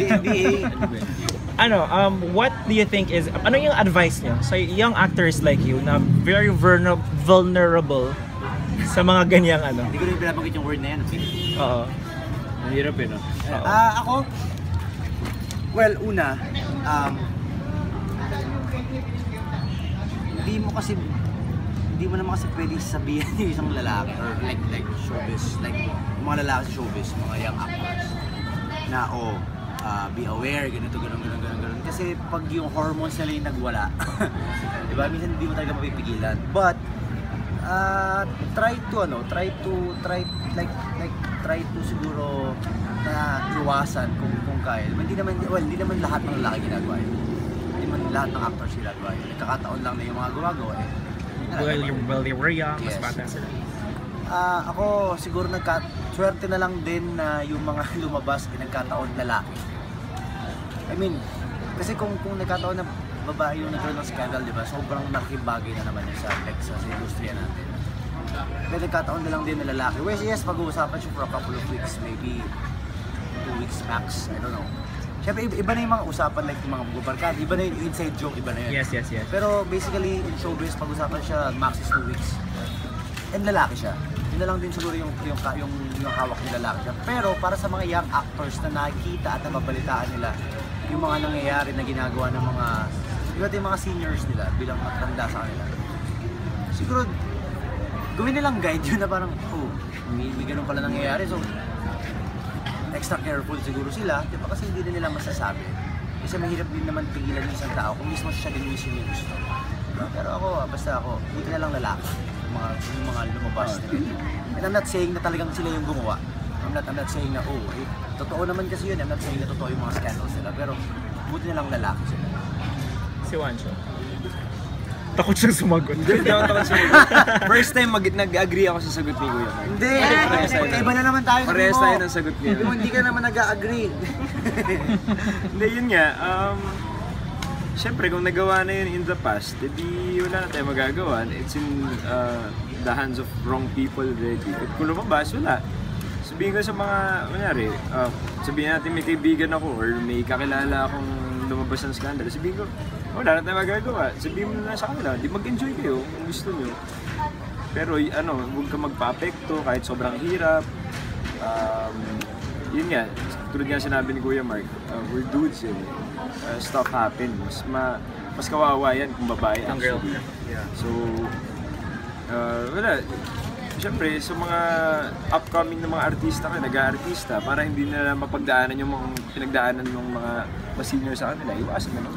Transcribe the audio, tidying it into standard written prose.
NBA. What do you think is, ano yung advice niyo sa young actors like you na very vulnerable sa mga ganyang ano? Hindi ko rin pinabanggit yung word na yan. Oo. Mahirap eh, no? Ako, well, una, hindi mo naman kasi pwede sabihin yung isang lalaki or like showbiz, like mga lalaki sa showbiz, mga young actors na be aware, ganito, ganun. Kasi pag yung hormones nila yung nagwala, diba, minsan hindi mo talaga mapipigilan. But, try to siguro na iwasan kung kaya. Hindi naman lahat ng lalaki ginagawa yun. Hindi naman lahat ng actors ginagawa yun. Nagkakataon lang na yung mga gumagawa eh. Well, they were young, yes. mas bata sila. Ako siguro swerte na lang din na yung mga lumabas nagkataon lalaki. I mean, kasi kung nagkataon na babae yung nagkaroon ng scandal, di ba? Sobrang malaking bagay na naman yung sa industriya natin. Pero nagkataon na lang din na lalaki. Well, yes, pag-uusapan siya for a couple of weeks, maybe 2 weeks max, I don't know. Siyempre, iba na yung mga usapan like yung mga bubarkada, iba na yung inside joke, iba na yun. Yes. Pero basically, in showbiz, pag-usapan siya, max is 2 weeks. And lalaki siya. Yun na lang din siguro yung hawak ng lalaki siya. Pero para sa mga young actors na nakikita at nababalitaan nila yung mga nangyayari na ginagawa ng mga iba't yung mga seniors nila bilang matanda sa kanila. Siguro, gawin nilang guide yun na parang, may ganun pala nangyayari. So, extra careful siguro sila, di ba? Kasi hindi na nila masasabi. Kasi mahirap din naman pigilan yung isang tao kung mismo siya din mismo yung gusto. Diba? Pero basta ako, buti na lang lalaki. Yung mga lumabas na ganyan. And I'm not saying na talagang sila yung gumawa. I'm not saying na, totoo naman kasi yun. I'm not saying na totoo yung mga scandals nila. Pero buti na lang lalaki sila. Si Juancho. Takot siyang sumagot. Hindi ako takot sumagot. First time nag-agree ako sa sagot ni Kuya. Hindi! Iba na naman tayo. Parehas tayo ng sagot niya. Hindi ka naman nag-agree. Hindi, yun nga. Siyempre, kung nagawa na yun in the past, edi wala na tayo magagawa. It's in the hands of wrong people already. At kung lumabas, wala. Sabihin ko sa mga, kunyari, sabihin natin may kaibigan ako or may kakilala akong lumabas ng scandal. Sabihin ko, wala na tayo magagawa. Sabihin mo na sa kanila, di mag-enjoy kayo kung gusto nyo. Pero huwag ka magpa-apekto kahit sobrang hirap. Yun nga, tulad nga sinabi ni Kuya Mark, we're dudes yun. Stuff happen. Mas kawawa yan kung babae actually. So, wala. Siyempre, sa mga upcoming na mga artista nag-aartista, para hindi na mapagdaanan yung mga pinagdaanan ng mga senior sa kanila, iwasan na lang.